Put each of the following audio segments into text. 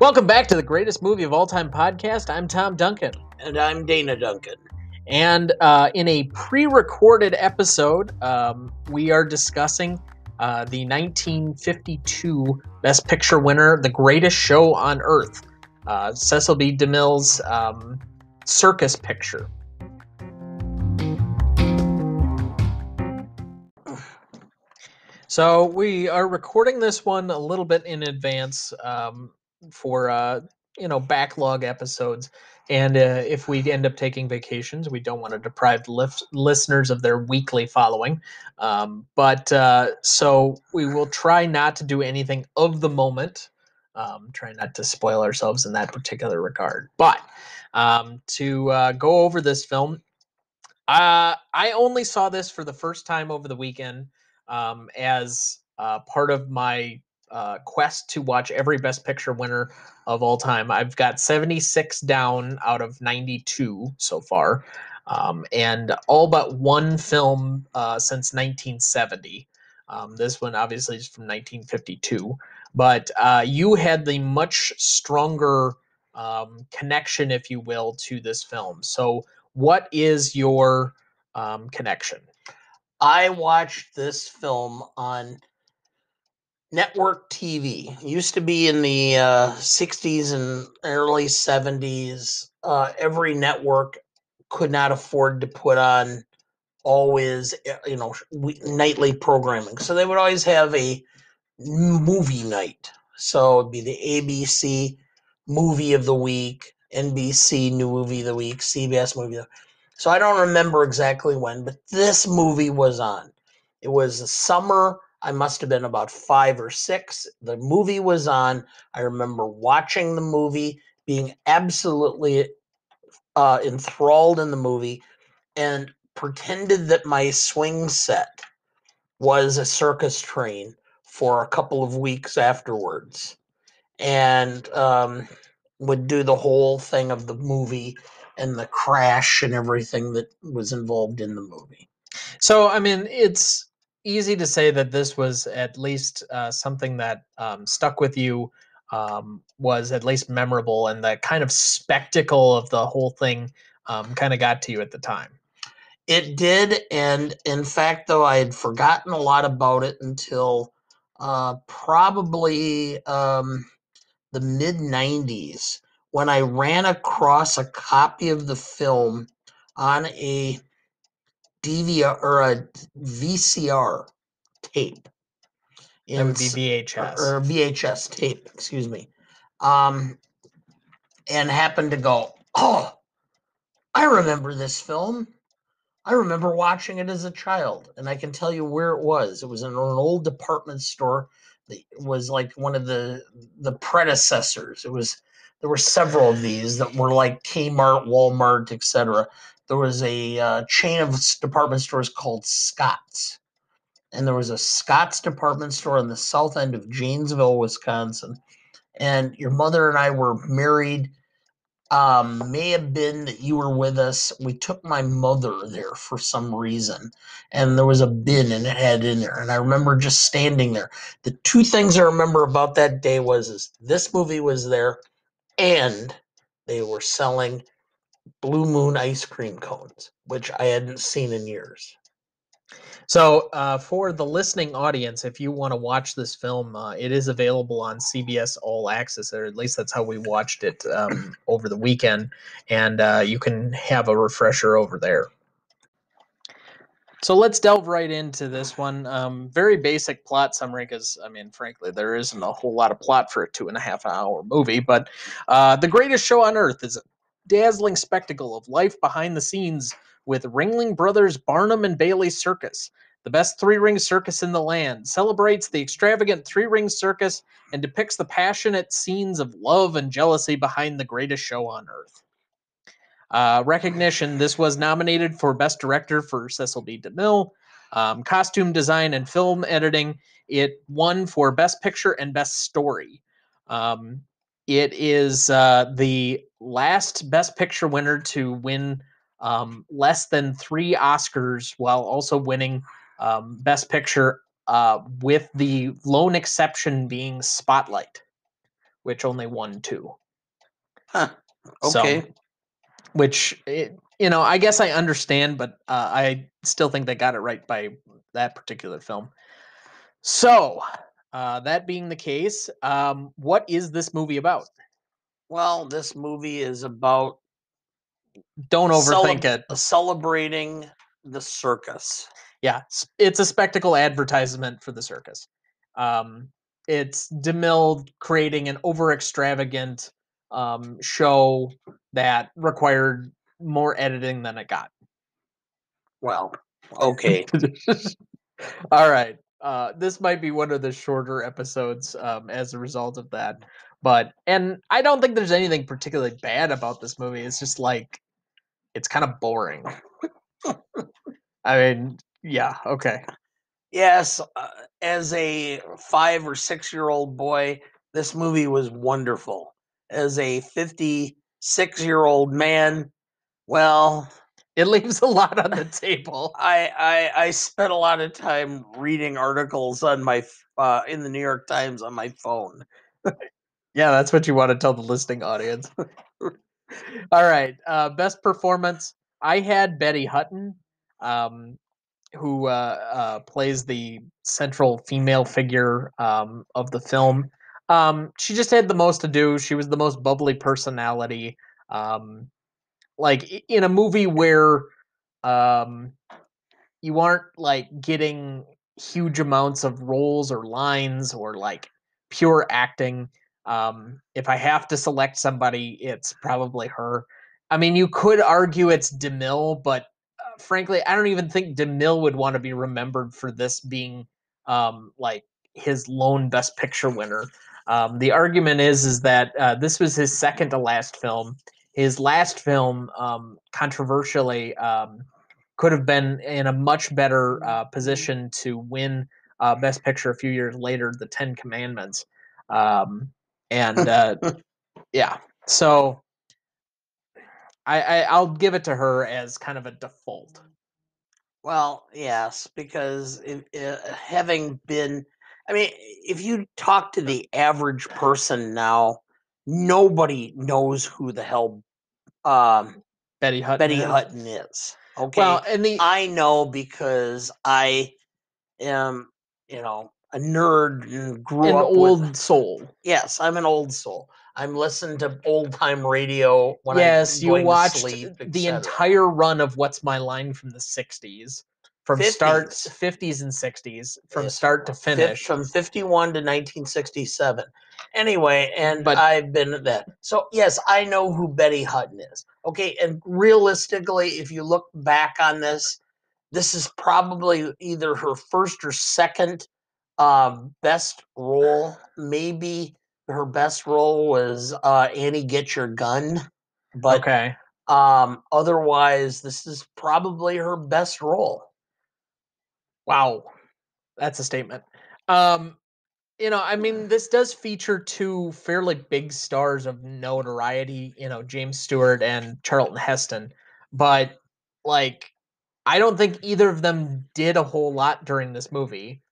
Welcome back to the greatest movie of all time podcast. I'm Tom Duncan. And I'm Dana Duncan. And in a pre-recorded episode, we are discussing the 1952 Best Picture winner, The Greatest Show on Earth, Cecil B. DeMille's Circus picture. So we are recording this one a little bit in advance for backlog episodes. And if we end up taking vacations, we don't want to deprive listeners of their weekly following. So we will try not to do anything of the moment. Try not to spoil ourselves in that particular regard. But to go over this film, I only saw this for the first time over the weekend as part of my quest to watch every Best Picture winner of all time. I've got 76 down out of 92 so far, and all but one film since 1970. This one obviously is from 1952, but you had the much stronger connection, if you will, to this film. So what is your connection? I watched this film on network TV. It used to be in the 60s and early 70s. Every network could not afford to put on always, nightly programming. So they would always have a movie night. So it'd be the ABC movie of the week, NBC new movie of the week, CBS movie of the week. So I don't remember exactly when, but this movie was on. It was the summer. I must have been about 5 or 6. The movie was on. I remember watching the movie, being absolutely enthralled in the movie, and pretended that my swing set was a circus train for a couple of weeks afterwards, and would do the whole thing of the movie and the crash and everything that was involved in the movie. So, I mean, it's easy to say that this was at least something that stuck with you, was at least memorable, and the kind of spectacle of the whole thing kind of got to you at the time. It did, and in fact, though, I had forgotten a lot about it until probably the mid-90s, when I ran across a copy of the film on a DVR or a VCR tape. That would be VHS. Or VHS tape, excuse me. And happened to go, oh, I remember this film. I remember watching it as a child, and I can tell you where it was. It was in an old department store. It was like one of the predecessors. There were several of these that were like Kmart, Walmart, etc. There was a chain of department stores called Scott's, and there was a Scott's department store on the south end of Janesville, Wisconsin. And your mother and I were married. May have been that you were with us. We took my mother there for some reason, and there was a bin and it had in there. And I remember just standing there. The two things I remember about that day is this movie was there, and they were selling Blue Moon ice cream cones, which I hadn't seen in years. So for the listening audience, if you want to watch this film, it is available on CBS All Access, or at least that's how we watched it over the weekend, and you can have a refresher over there. So let's delve right into this one. Very basic plot summary, because, I mean, frankly, there isn't a whole lot of plot for a 2.5-hour movie, but The Greatest Show on Earth is a dazzling spectacle of life behind the scenes with Ringling Brothers Barnum and Bailey Circus. The best three-ring circus in the land, celebrates the extravagant three-ring circus and depicts the passionate scenes of love and jealousy behind the greatest show on earth. Recognition: this was nominated for Best Director for Cecil B. DeMille. Costume design and film editing, it won for Best Picture and Best Story. It is the last Best Picture winner to win less than 3 Oscars, while also winning Best Picture, with the lone exception being Spotlight, which only won 2. Huh. So, Okay. which, I guess I understand, but I still think they got it right by that particular film. So, that being the case, what is this movie about? Well, this movie is about Don't overthink it. celebrating the circus. Yeah, it's a spectacle advertisement for the circus. Um, it's DeMille creating an over extravagant show that required more editing than it got. Well, okay. All right. This might be one of the shorter episodes as a result of that. And I don't think there's anything particularly bad about this movie. It's just like, it's kind of boring. I mean, yeah, okay. Yes, as a 5 or 6-year-old boy, this movie was wonderful. As a 56-year-old man, well, It leaves a lot on the table. I spent a lot of time reading articles on my in the New York Times on my phone. Yeah, that's what you want to tell the listening audience. All right. Best performance. I had Betty Hutton, who plays the central female figure of the film. She just had the most to do. She was the most bubbly personality. Like in a movie where um, you aren't like getting huge amounts of roles or lines or like pure acting. If I have to select somebody, it's probably her. I mean, you could argue it's DeMille, but frankly, I don't even think DeMille would want to be remembered for this being like his lone Best Picture winner. The argument is that this was his second to last film. His last film, controversially, could have been in a much better position to win Best Picture a few years later, The Ten Commandments. And yeah, so I'll give it to her as kind of a default. Well, yes, because having been, I mean, if you talk to the average person now, nobody knows who the hell Betty Hutton Betty is. Hutton is. Okay, Well, and I know because I am, a nerd and grew an up with. old soul. Yes, I'm an old soul. I'm listening to old time radio when Yes, I'm you going to watched sleep, the etc. entire run of What's My Line from the 60s, from start 50s. 50s and 60s, from Yes, start to finish. from 51 to 1967. Anyway, and But I've been at that. So, yes, I know who Betty Hutton is. Okay, and realistically, if you look back on this, this is probably either her first or second best role. Maybe her best role was Annie Get Your Gun. But okay. otherwise, this is probably her best role. Wow. That's a statement. I mean, this does feature 2 fairly big stars of notoriety, James Stewart and Charlton Heston. But like, I don't think either of them did a whole lot during this movie.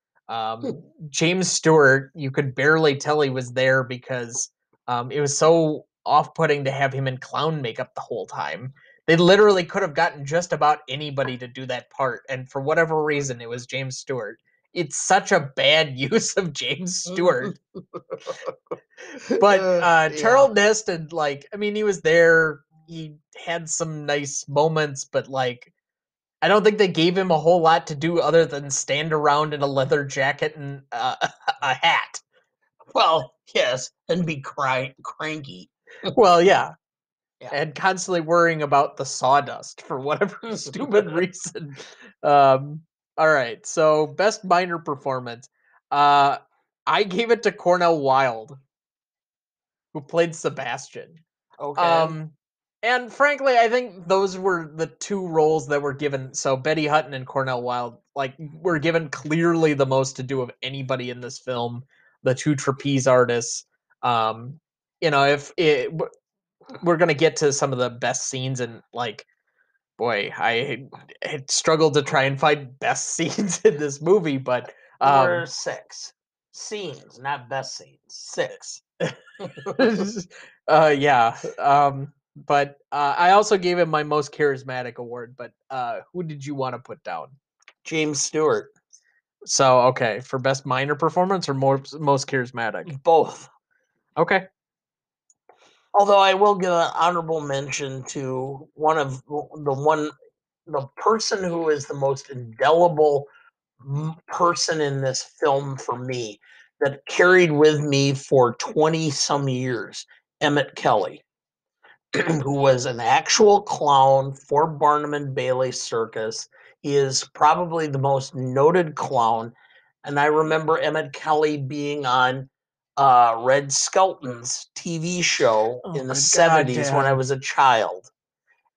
James Stewart, you could barely tell he was there because it was so off-putting to have him in clown makeup the whole time. They literally could have gotten just about anybody to do that part, and for whatever reason, it was James Stewart. It's such a bad use of James Stewart. But Charlton Heston, I mean, he was there. He had some nice moments, but I don't think they gave him a whole lot to do other than stand around in a leather jacket and a hat. Well, yes, and be cranky. Well, yeah. Yeah. And constantly worrying about the sawdust for whatever stupid reason. All right, so best minor performance. I gave it to Cornell Wilde, who played Sebastian. Okay. And frankly, I think those were the 2 roles that were given. So Betty Hutton and Cornell Wilde, were given clearly the most to do of anybody in this film. The 2 trapeze artists. If we're gonna get to some of the best scenes, and boy, I struggled to try and find best scenes in this movie, but There were 6. Scenes, not best scenes. 6. Yeah. But I also gave him my most charismatic award. But who did you want to put down? James Stewart. So okay, for best minor performance or most charismatic? Both. Okay. Although I will give an honorable mention to the person who is the most indelible person in this film for me that carried with me for 20 some years, Emmett Kelly, who was an actual clown for Barnum and Bailey Circus. He is probably the most noted clown. And I remember Emmett Kelly being on Red Skelton's TV show Oh, in the good God, 70s when I Dad. was a child.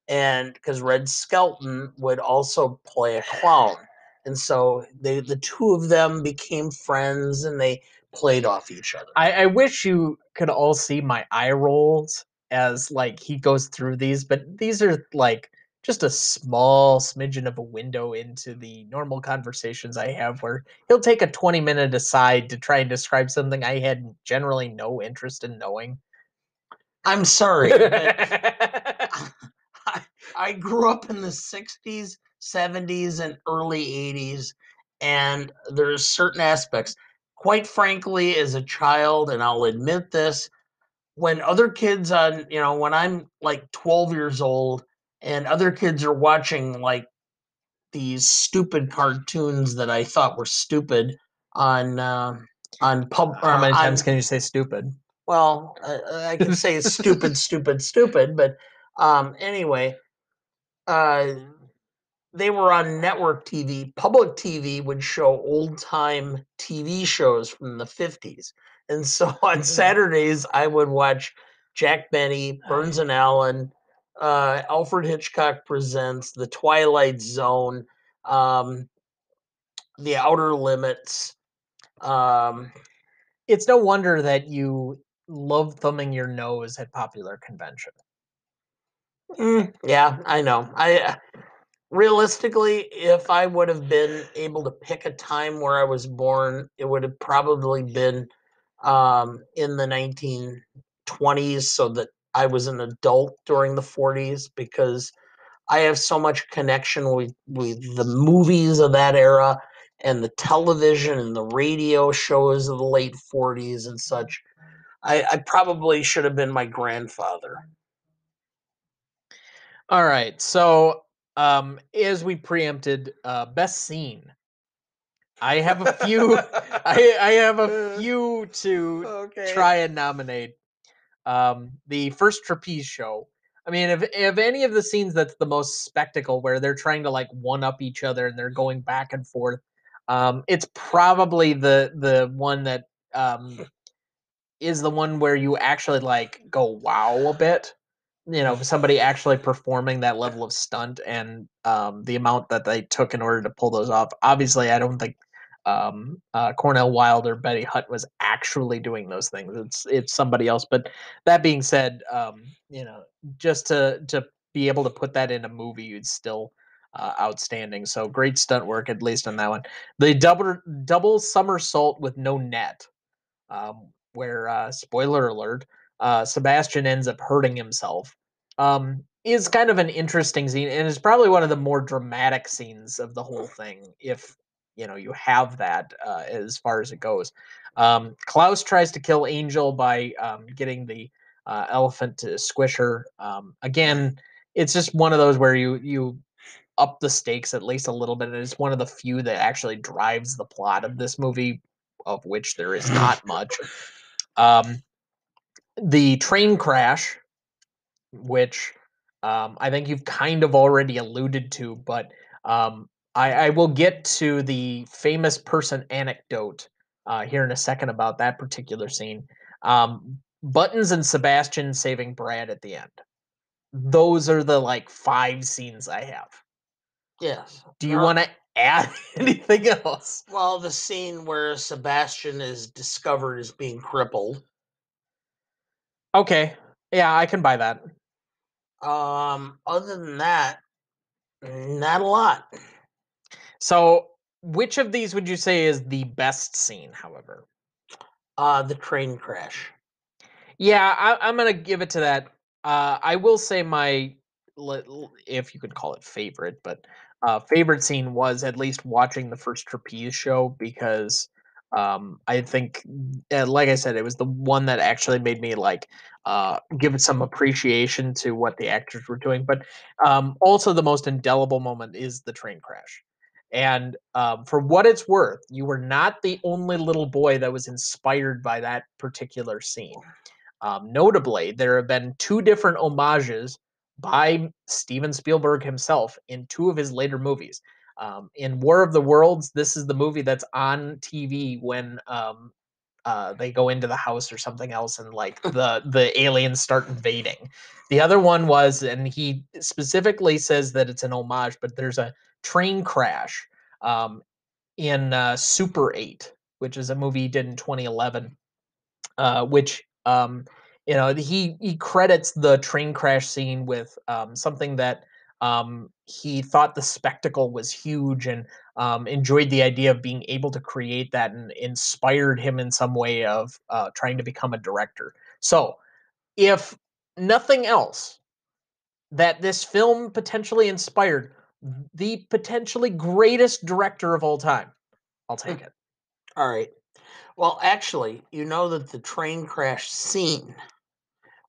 And because Red Skelton would also play a clown. And so the two of them became friends and they played off each other. I wish you could all see my eye rolls as like he goes through these, but these are like just a small smidgen of a window into the normal conversations I have where he'll take a 20-minute aside to try and describe something I had generally no interest in knowing. I'm sorry, but I grew up in the 60s, 70s, and early 80s, and there's certain aspects. Quite frankly, as a child, and I'll admit this, when other kids when I'm like 12 years old and other kids are watching like these stupid cartoons that I thought were stupid on How many times on can you say stupid? well, I can say stupid, stupid, stupid, but anyway, uh, they were on network TV. Public TV would show old time TV shows from the 50s. And so on Saturdays, I would watch Jack Benny, Burns and Allen, Alfred Hitchcock Presents, The Twilight Zone, um, The Outer Limits. Um, It's no wonder that you love thumbing your nose at popular convention. yeah, I know. Realistically, if I would have been able to pick a time where I was born, it would have probably been in the 1920s, so that I was an adult during the 40s, because I have so much connection with the movies of that era and the television and the radio shows of the late 40s and such. I probably should have been my grandfather. All right. So, as we preempted, best scene. I have a few. I have a few to Okay. try and nominate. The first trapeze show. I mean, if any of the scenes that's the most spectacle, where they're trying to like one up each other and they're going back and forth, it's probably the one that is the one where you actually like go wow a bit. You know, somebody actually performing that level of stunt and the amount that they took in order to pull those off. Obviously, I don't think Cornell Wilde or Betty Hutton was actually doing those things. It's somebody else. But that being said, you know, just to be able to put that in a movie, it's still outstanding. So great stunt work, at least on that one. The double somersault with no net, where spoiler alert, Sebastian ends up hurting himself, is kind of an interesting scene, and is probably one of the more dramatic scenes of the whole thing. If you know you have that as far as it goes, Klaus tries to kill Angel by getting the elephant to squish her. Again, it's just one of those where you up the stakes at least a little bit, and it's one of the few that actually drives the plot of this movie, of which there is not much. Um, the train crash, which I think you've kind of already alluded to, but I will get to the famous person anecdote here in a second about that particular scene. Buttons and Sebastian saving Brad at the end. Those are the like 5 scenes I have. Yes. Do you want to add anything else? Well, the scene where Sebastian is discovered as being crippled. Okay. Yeah, I can buy that. Other than that, not a lot. So, which of these would you say is the best scene, however? The train crash. Yeah, I'm gonna give it to that. I will say my, if you could call it favorite, but favorite scene was at least watching the first trapeze show because I think, like I said, it was the one that actually made me like give it some appreciation to what the actors were doing. But also the most indelible moment is the train crash. And for what it's worth, you were not the only little boy that was inspired by that particular scene. Notably, there have been two different homages by Steven Spielberg himself in two of his later movies. In War of the Worlds, this is the movie that's on TV when they go into the house or something else, and like the aliens start invading. The other one was, and he specifically says that it's an homage, but there's a train crash in Super 8, which is a movie he did in 2011, which he credits the train crash scene with something that he thought the spectacle was huge, and enjoyed the idea of being able to create that, and inspired him in some way of trying to become a director. So, if nothing else, that this film potentially inspired the potentially greatest director of all time, I'll take it. All right. Well, actually, you know that the train crash scene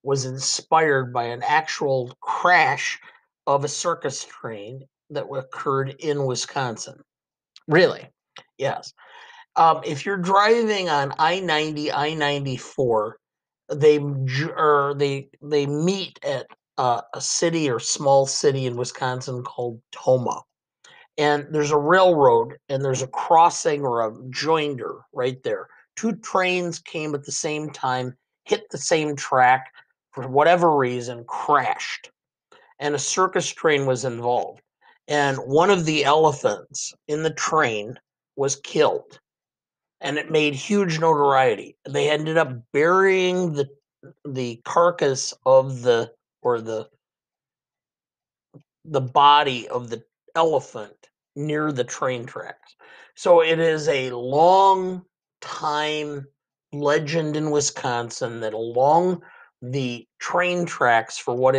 was inspired by an actual crash of a circus train that occurred in Wisconsin. Really? Yes. If you're driving on I-90, I-94, they meet at a city or small city in Wisconsin called Toma. And there's a railroad and there's a crossing or a joinder right there. Two trains came at the same time, hit the same track, for whatever reason, crashed. And a circus train was involved. And one of the elephants in the train was killed. And it made huge notoriety. They ended up burying the carcass of the body of the elephant near the train tracks. So it is a long time legend in Wisconsin that along the train tracks for what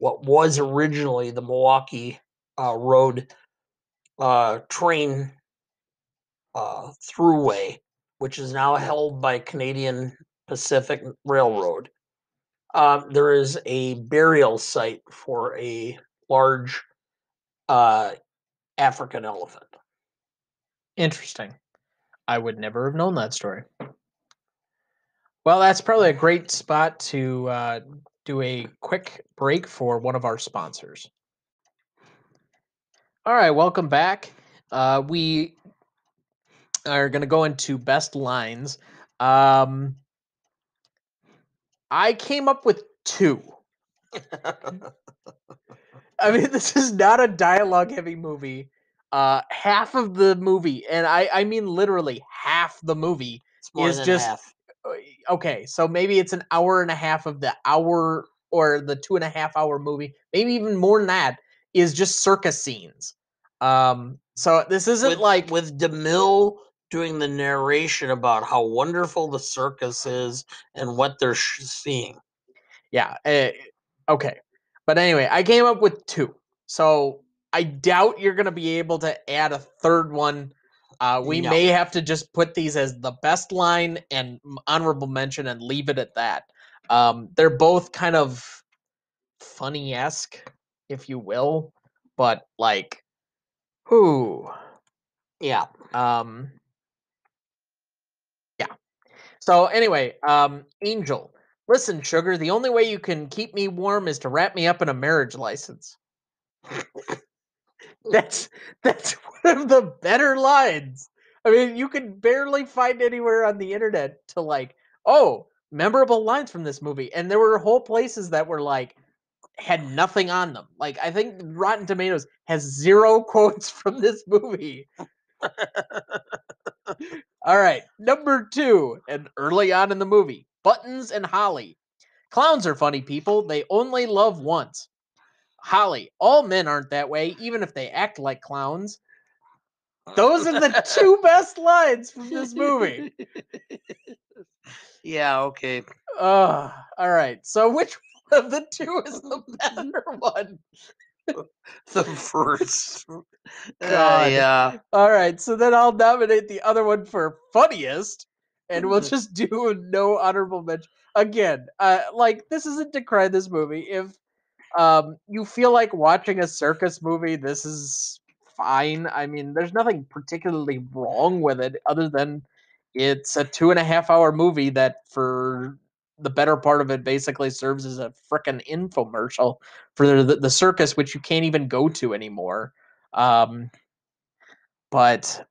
was originally the Milwaukee Road train throughway, which is now held by Canadian Pacific Railroad, there is a burial site for a large African elephant. Interesting. I would never have known that story. Well, that's probably a great spot to do a quick break for one of our sponsors. All right, welcome back. We are going to go into best lines. I came up with two. I mean, this is not a dialogue-heavy movie. Half of the movie, and I mean literally half the movie, It's more is than just half. okay. So maybe it's an hour and a half of the hour or the 2.5 hour movie. Maybe even more than that is just circus scenes. So this isn't with DeMille doing the narration about how wonderful the circus is and what they're seeing. Yeah. Okay. But anyway, I came up with two. So I doubt you're going to be able to add a third one. We No. may have to just put these as the best line and honorable mention and leave it at that. They're both kind of funny-esque, if you will, but like, who? Yeah. Yeah. So anyway, Angel, listen, sugar, the only way you can keep me warm is to wrap me up in a marriage license. That's one of the better lines. I mean, you can barely find anywhere on the internet to like, oh, memorable lines from this movie. And there were whole places that were like had nothing on them. Like I think Rotten Tomatoes has 0 quotes from this movie. All right, number 2, and early on in the movie, Buttons and Holly. Clowns are funny people. They only love once. Holly, all men aren't that way, even if they act like clowns. Those are the two best lines from this movie. Yeah, okay. All right. So which one of the two is the better one? The first. God. Yeah. All right. So then I'll nominate the other one for funniest, and we'll just do no honorable mention. Again, like this isn't to cry this movie. If you feel like watching a circus movie, this is fine. I mean, there's nothing particularly wrong with it other than it's a 2.5 hour movie that for the better part of it basically serves as a frickin' infomercial for the circus, which you can't even go to anymore. Um, but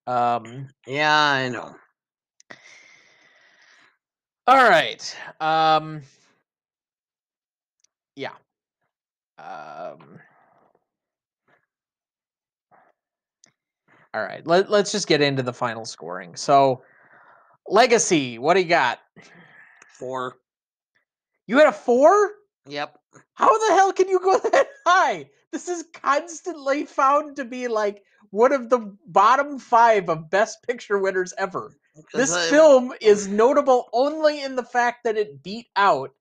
Yeah, I know. all right. Yeah. Um, all right. Let's just get into the final scoring. So, Legacy, what do you got? 4. You had a 4? Yep. How the hell can you go that high? This is constantly found to be like one of the bottom 5 of best picture winners ever. This film is notable only in the fact that it beat out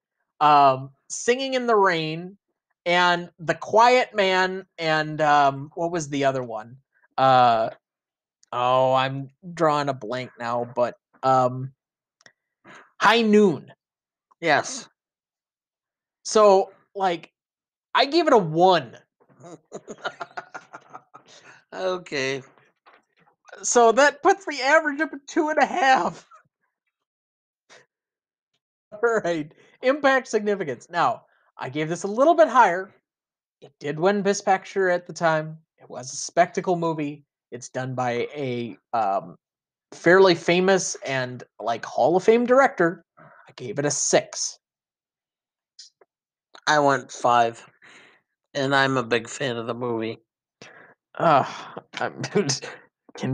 Singing in the Rain and The Quiet Man and what was the other one? I'm drawing a blank now, but High Noon. Yes. So, like, I gave it a 1. Okay. So that puts the average up at 2.5. All right. Impact significance. Now, I gave this a little bit higher. It did win Best Picture at the time. It was a spectacle movie. It's done by a fairly famous and like Hall of Fame director. I gave it a 6. I went 5. And I'm a big fan of the movie. Can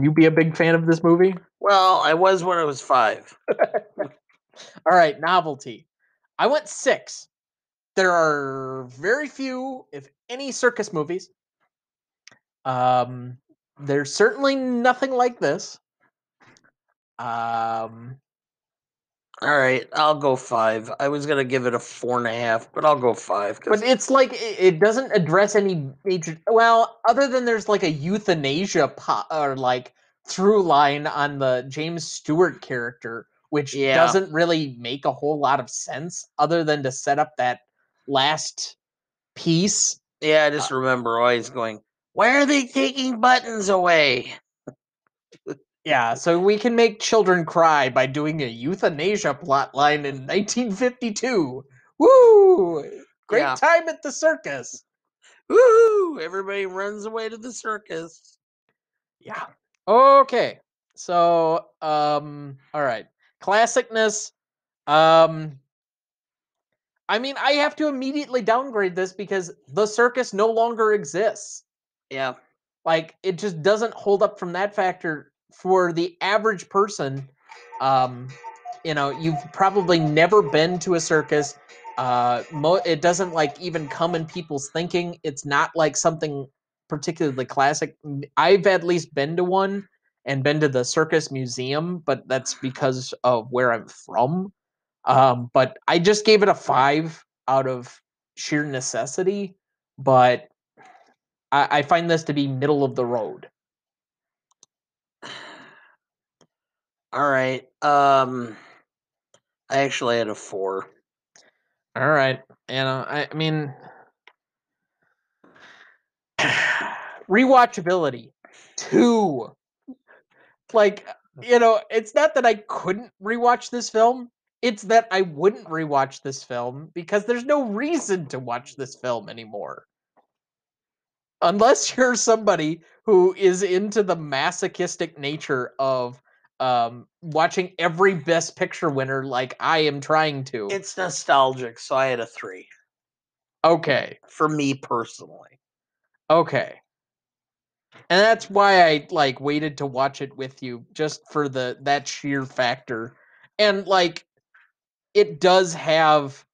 you be a big fan of this movie? Well, I was when I was 5. All right, novelty. I went 6. There are very few, if any, circus movies. There's certainly nothing like this. All right, I'll go 5. I was gonna give it a 4.5, but I'll go 5. But it's like it doesn't address any major. Well, other than there's like a euthanasia or like through line on the James Stewart character, which doesn't really make a whole lot of sense, other than to set up that last piece. Yeah, I just remember always going, "Why are they taking buttons away?" Yeah, so we can make children cry by doing a euthanasia plotline in 1952. Woo! Great time at the circus. Woo! Everybody runs away to the circus. Yeah. Okay. So, all right. Classicness. I mean, I have to immediately downgrade this because the circus no longer exists. Yeah. Like, it just doesn't hold up from that factor for the average person. You've probably never been to a circus. It doesn't like even come in people's thinking. It's not like something particularly classic. I've at least been to one and been to the circus museum, but that's because of where I'm from. But I just gave it a 5 out of sheer necessity. But I find this to be middle of the road. All right. I actually had a 4. All right. I mean, rewatchability 2. Like, it's not that I couldn't rewatch this film. It's that I wouldn't rewatch this film because there's no reason to watch this film anymore. Unless you're somebody who is into the masochistic nature of watching every Best Picture winner like I am trying to. It's nostalgic, so I had a 3. Okay. For me personally. Okay. And that's why I like waited to watch it with you, just for that sheer factor. And like it does have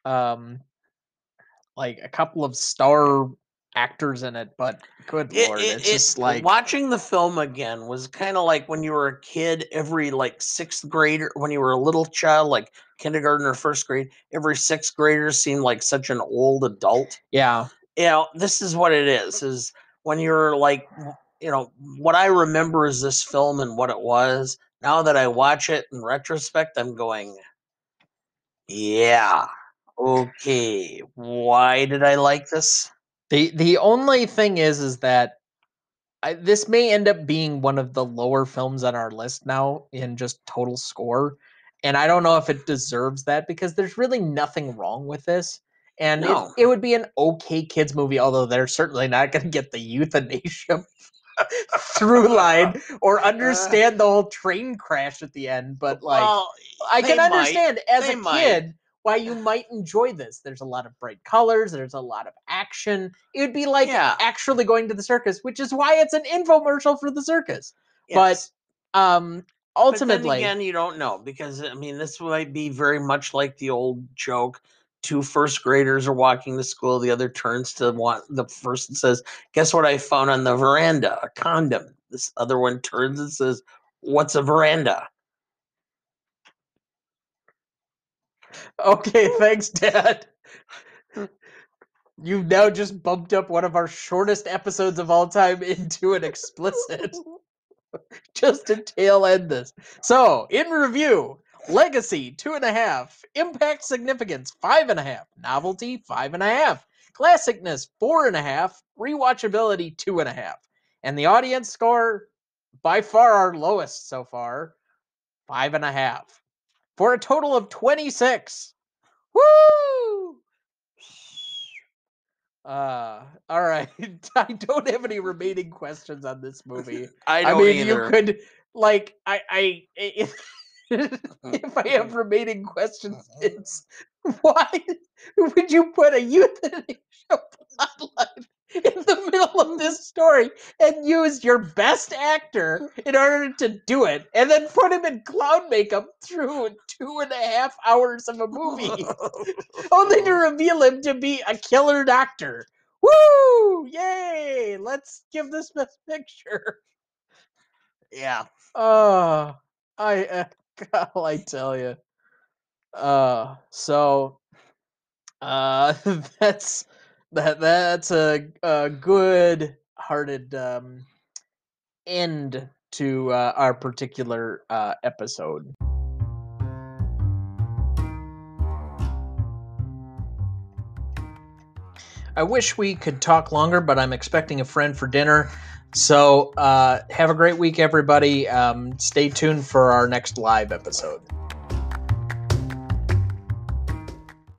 like a couple of star actors in it, but good lord, it's just like watching the film again was kind of like when you were a kid. Every like sixth grader, when you were a little child, like kindergarten or first grade, every sixth grader seemed like such an old adult. yeah. This is what it is when you're like, what I remember is this film and what it was. Now that I watch it in retrospect, I'm going, yeah, okay, why did I like this? The only thing is that this may end up being one of the lower films on our list now in just total score. And I don't know if it deserves that because there's really nothing wrong with this. And No. it would be an okay kids movie, although they're certainly not going to get the euthanasia through line or understand the whole train crash at the end. But like, Well, I can they understand as They a might. kid why you might enjoy this. There's a lot of bright colors. There's a lot of action. It would be like actually going to the circus, which is why it's an infomercial for the circus. Yes. But ultimately, but then again, you don't know because I mean, this might be very much like the old joke. Two first graders are walking to school. The other turns to the first and says, "Guess what I found on the veranda? A condom." This other one turns and says, "What's a veranda?" okay, thanks, Dad. You've now just bumped up one of our shortest episodes of all time into an explicit. Just to tail end this. So, in review, Legacy 2.5, Impact Significance 5.5, Novelty 5.5, Classicness 4.5, Rewatchability 2.5, and the audience score, by far our lowest so far, 5.5, for a total of 26. Woo! All right. I don't have any remaining questions on this movie. I don't mean, either. you could like if I have remaining questions, it's why would you put a euthanasia plotline in the middle of this story and use your best actor in order to do it, and then put him in clown makeup through 2.5 hours of a movie, only to reveal him to be a killer doctor? Woo! Yay! Let's give this best picture. Yeah. Oh, I tell you. So that's that's a good hearted end to our particular episode. I wish we could talk longer, but I'm expecting a friend for dinner. So have a great week, everybody. Stay tuned for our next live episode.